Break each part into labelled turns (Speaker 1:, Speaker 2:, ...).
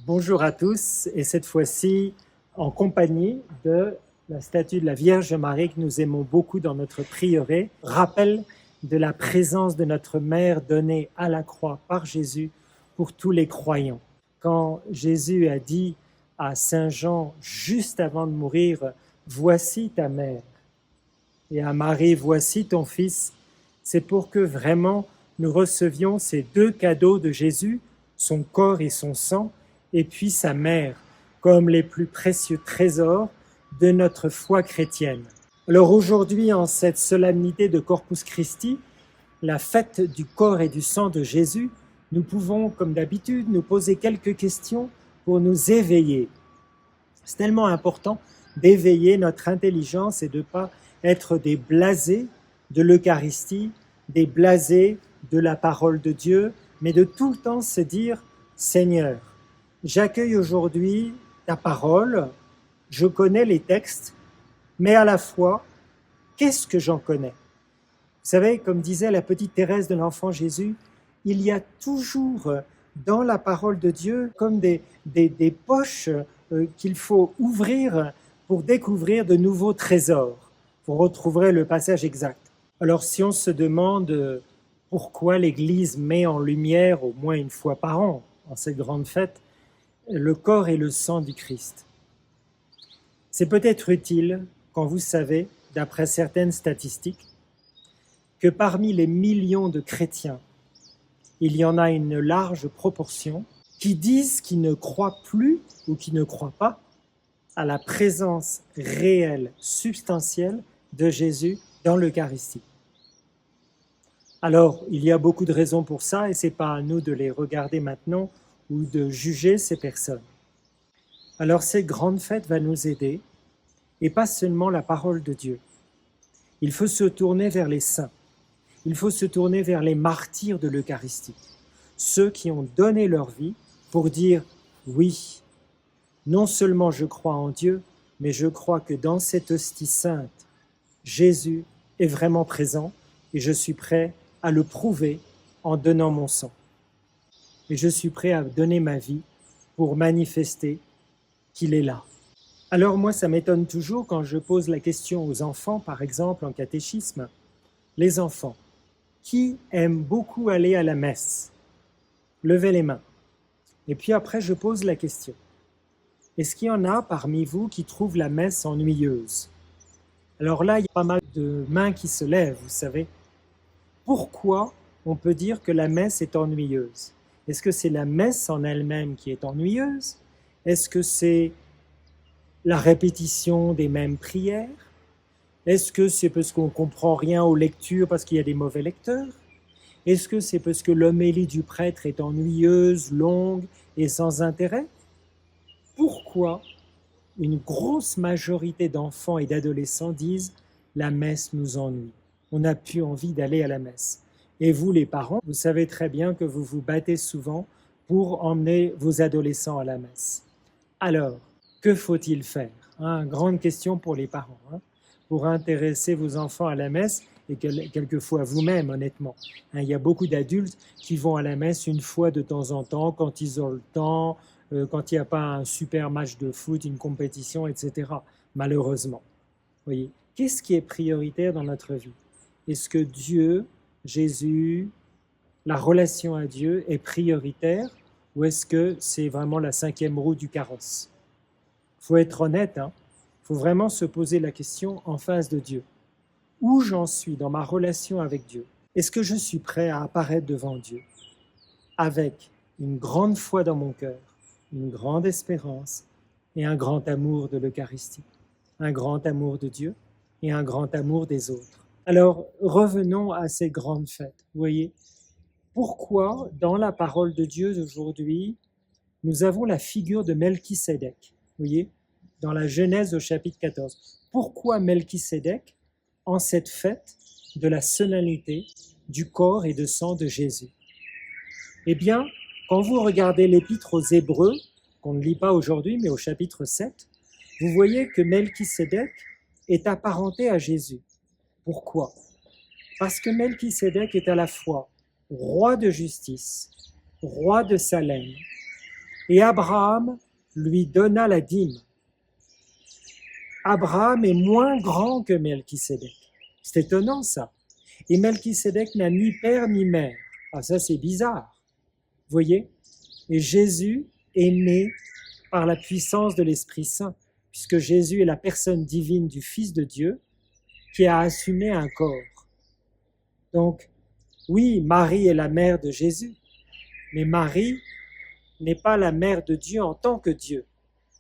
Speaker 1: Bonjour à tous, et cette fois-ci en compagnie de la statue de la Vierge Marie que nous aimons beaucoup dans notre prieuré, rappel de la présence de notre Mère donnée à la croix par Jésus pour tous les croyants. Quand Jésus a dit à Saint Jean, juste avant de mourir, « Voici ta mère » et à Marie, « Voici ton fils », c'est pour que vraiment nous recevions ces deux cadeaux de Jésus, son corps et son sang, et puis sa mère, comme les plus précieux trésors de notre foi chrétienne. Alors aujourd'hui, en cette solennité de Corpus Christi, la fête du corps et du sang de Jésus, nous pouvons, comme d'habitude, nous poser quelques questions pour nous éveiller. C'est tellement important d'éveiller notre intelligence et de ne pas être des blasés de l'Eucharistie, des blasés de la parole de Dieu, mais de tout le temps se dire « Seigneur, j'accueille aujourd'hui ta parole, je connais les textes, mais à la fois, qu'est-ce que j'en connais ?» Vous savez, comme disait la petite Thérèse de l'Enfant Jésus, il y a toujours dans la parole de Dieu comme des poches qu'il faut ouvrir pour découvrir de nouveaux trésors. Vous retrouverez le passage exact. Alors si on se demande pourquoi l'Église met en lumière au moins une fois par an, en cette grande fête, le corps et le sang du Christ, c'est peut-être utile quand vous savez, d'après certaines statistiques, que parmi les millions de chrétiens, il y en a une large proportion qui disent qu'ils ne croient plus ou qui ne croient pas à la présence réelle, substantielle de Jésus dans l'Eucharistie. Alors, il y a beaucoup de raisons pour ça et ce n'est pas à nous de les regarder maintenant ou de juger ces personnes. Alors, cette grande fête va nous aider et pas seulement la parole de Dieu. Il faut se tourner vers les saints. Il faut se tourner vers les martyrs de l'Eucharistie, ceux qui ont donné leur vie pour dire « oui, non seulement je crois en Dieu, mais je crois que dans cette hostie sainte, Jésus est vraiment présent et je suis prêt à le prouver en donnant mon sang. Et je suis prêt à donner ma vie pour manifester qu'il est là. » Alors moi, ça m'étonne toujours quand je pose la question aux enfants, par exemple en catéchisme, les enfants, qui aiment beaucoup aller à la messe? Levez les mains. Et puis après, je pose la question. Est-ce qu'il y en a parmi vous qui trouvent la messe ennuyeuse? Alors là, il y a pas mal de mains qui se lèvent, vous savez. Pourquoi on peut dire que la messe est ennuyeuse? Est-ce que c'est la messe en elle-même qui est ennuyeuse? Est-ce que c'est la répétition des mêmes prières? Est-ce que c'est parce qu'on ne comprend rien aux lectures parce qu'il y a des mauvais lecteurs? Est-ce que c'est parce que l'homélie du prêtre est ennuyeuse, longue et sans intérêt? Pourquoi une grosse majorité d'enfants et d'adolescents disent « la messe nous ennuie, on n'a plus envie d'aller à la messe ». Et vous les parents, vous savez très bien que vous vous battez souvent pour emmener vos adolescents à la messe. Alors, que faut-il faire? Grande question pour les parents, pour intéresser vos enfants à la messe et quelquefois vous-même, honnêtement. Il y a beaucoup d'adultes qui vont à la messe une fois de temps en temps, quand ils ont le temps, quand il n'y a pas un super match de foot, une compétition, etc. Malheureusement. Voyez, qu'est-ce qui est prioritaire dans notre vie? Est-ce que Dieu, Jésus, la relation à Dieu est prioritaire ou est-ce que c'est vraiment la cinquième roue du carrosse? Il faut être honnête, faut vraiment se poser la question en face de Dieu. Où j'en suis dans ma relation avec Dieu? Est-ce que je suis prêt à apparaître devant Dieu avec une grande foi dans mon cœur, une grande espérance et un grand amour de l'Eucharistie, un grand amour de Dieu et un grand amour des autres? Alors, revenons à ces grandes fêtes. Vous voyez, pourquoi dans la parole de Dieu d'aujourd'hui, nous avons la figure de Melchisédek? Vous voyez, dans la Genèse au chapitre 14. Pourquoi Melchisédek en cette fête de la solennité du corps et de sang de Jésus? Eh bien, quand vous regardez l'épître aux Hébreux, qu'on ne lit pas aujourd'hui, mais au chapitre 7, vous voyez que Melchisédek est apparenté à Jésus. Pourquoi? Parce que Melchisédek est à la fois roi de justice, roi de Salem, Et Abraham lui donna la dîme. Abraham est moins grand que Melchisédek. C'est étonnant ça. Et Melchisédek n'a ni père ni mère. Ah, ça c'est bizarre. Vous voyez? Et Jésus est né par la puissance de l'Esprit Saint, puisque Jésus est la personne divine du Fils de Dieu qui a assumé un corps. Donc, oui, Marie est la mère de Jésus, mais Marie n'est pas la mère de Dieu en tant que Dieu.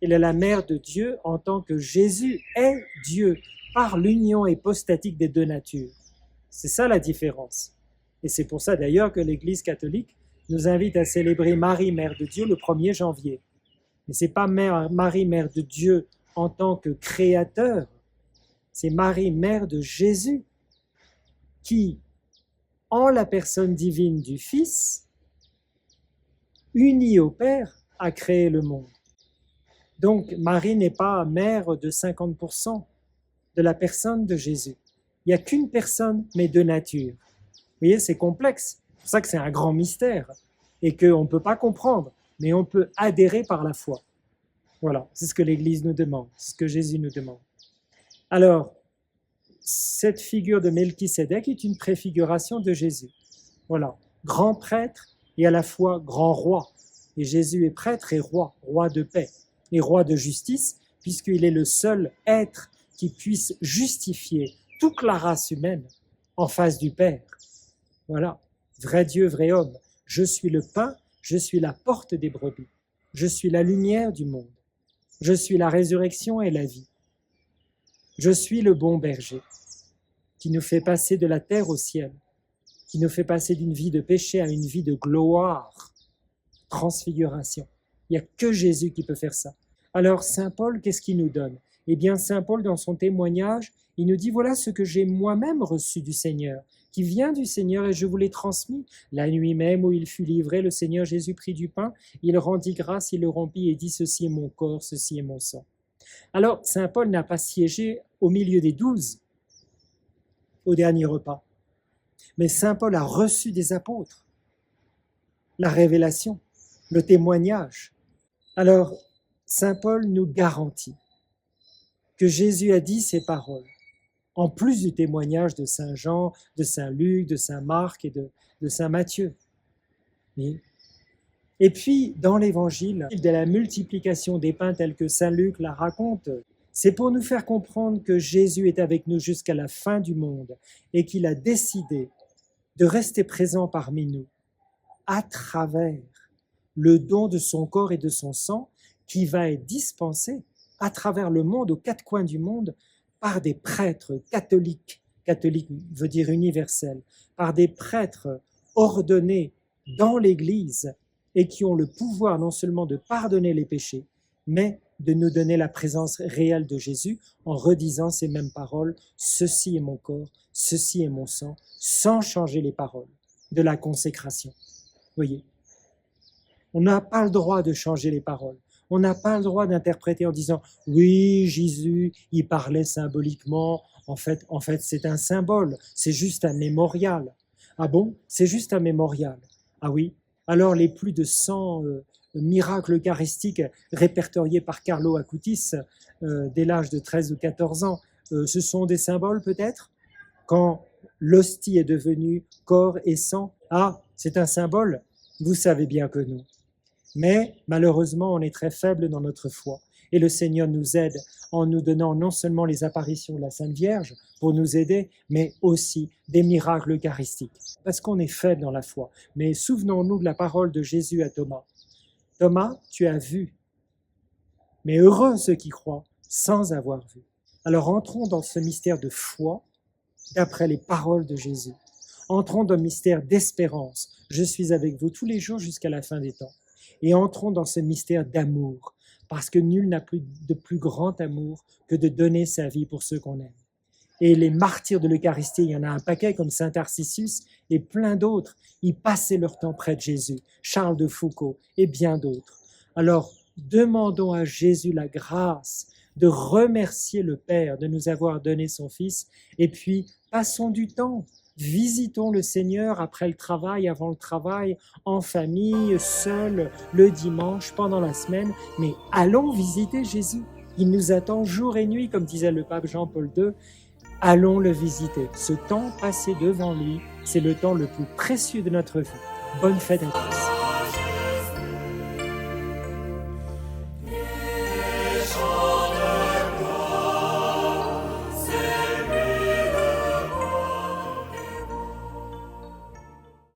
Speaker 1: Elle est la mère de Dieu en tant que Jésus est Dieu, par l'union hypostatique des deux natures. C'est ça la différence. Et c'est pour ça d'ailleurs que l'Église catholique nous invite à célébrer Marie, Mère de Dieu, le 1er janvier. Mais ce n'est pas Marie, Mère de Dieu en tant que créateur, c'est Marie, Mère de Jésus, qui, en la personne divine du Fils, unie au Père, a créé le monde. Donc Marie n'est pas mère de 50% de la personne de Jésus. Il n'y a qu'une personne, mais deux natures. Vous voyez, c'est complexe. C'est pour ça que c'est un grand mystère et qu'on ne peut pas comprendre, mais on peut adhérer par la foi. Voilà, c'est ce que l'Église nous demande, c'est ce que Jésus nous demande. Alors, cette figure de Melchisédek est une préfiguration de Jésus. Voilà, grand prêtre et à la fois grand roi. Et Jésus est prêtre et roi, roi de paix et roi de justice, puisqu'il est le seul être qui puisse justifier toute la race humaine en face du Père. Voilà, vrai Dieu, vrai homme. Je suis le pain, je suis la porte des brebis. Je suis la lumière du monde. Je suis la résurrection et la vie. Je suis le bon berger qui nous fait passer de la terre au ciel, qui nous fait passer d'une vie de péché à une vie de gloire, transfiguration. Il n'y a que Jésus qui peut faire ça. Alors, Saint Paul, qu'est-ce qu'il nous donne? Eh bien, Saint Paul, dans son témoignage, il nous dit, voilà ce que j'ai moi-même reçu du Seigneur, qui vient du Seigneur et je vous l'ai transmis. La nuit même où il fut livré, le Seigneur Jésus prit du pain, il rendit grâce, il le rompit et dit, ceci est mon corps, ceci est mon sang. Alors, Saint Paul n'a pas siégé au milieu des 12 au dernier repas, mais Saint Paul a reçu des apôtres la révélation, le témoignage. Alors, Saint Paul nous garantit que Jésus a dit ces paroles, en plus du témoignage de Saint Jean, de Saint Luc, de Saint Marc et de Saint Matthieu. Et puis, dans l'Évangile, de la multiplication des pains tel que Saint Luc la raconte, c'est pour nous faire comprendre que Jésus est avec nous jusqu'à la fin du monde et qu'il a décidé de rester présent parmi nous à travers le don de son corps et de son sang qui va être dispensé à travers le monde, aux quatre coins du monde, par des prêtres catholiques, catholique veut dire universel, par des prêtres ordonnés dans l'Église et qui ont le pouvoir non seulement de pardonner les péchés, mais de nous donner la présence réelle de Jésus en redisant ces mêmes paroles, « Ceci est mon corps, ceci est mon sang », sans changer les paroles de la consécration. Voyez, on n'a pas le droit de changer les paroles. On n'a pas le droit d'interpréter en disant « Oui, Jésus, il parlait symboliquement. En fait, c'est un symbole. C'est juste un mémorial. » Ah bon? C'est juste un mémorial. Ah oui? Alors, les plus de 100 miracles eucharistiques répertoriés par Carlo Acutis dès l'âge de 13 ou 14 ans, ce sont des symboles peut-être? Quand l'hostie est devenue corps et sang, ah, c'est un symbole? Vous savez bien que non. Mais malheureusement, on est très faible dans notre foi. Et le Seigneur nous aide en nous donnant non seulement les apparitions de la Sainte Vierge pour nous aider, mais aussi des miracles eucharistiques. Parce qu'on est faible dans la foi. Mais souvenons-nous de la parole de Jésus à Thomas. Thomas, tu as vu, mais heureux ceux qui croient sans avoir vu. Alors entrons dans ce mystère de foi d'après les paroles de Jésus. Entrons dans le mystère d'espérance. Je suis avec vous tous les jours jusqu'à la fin des temps. Et entrons dans ce mystère d'amour, parce que nul n'a plus de plus grand amour que de donner sa vie pour ceux qu'on aime. Et les martyrs de l'Eucharistie, il y en a un paquet comme Saint Arcisius et plein d'autres, ils passaient leur temps près de Jésus, Charles de Foucauld et bien d'autres. Alors, demandons à Jésus la grâce de remercier le Père de nous avoir donné son Fils et puis passons du temps Visitons le Seigneur après le travail, avant le travail, en famille, seul, le dimanche, pendant la semaine, mais allons visiter Jésus. Il nous attend jour et nuit, comme disait le pape Jean-Paul II. Allons le visiter. Ce temps passé devant lui, c'est le temps le plus précieux de notre vie. Bonne fête à tous.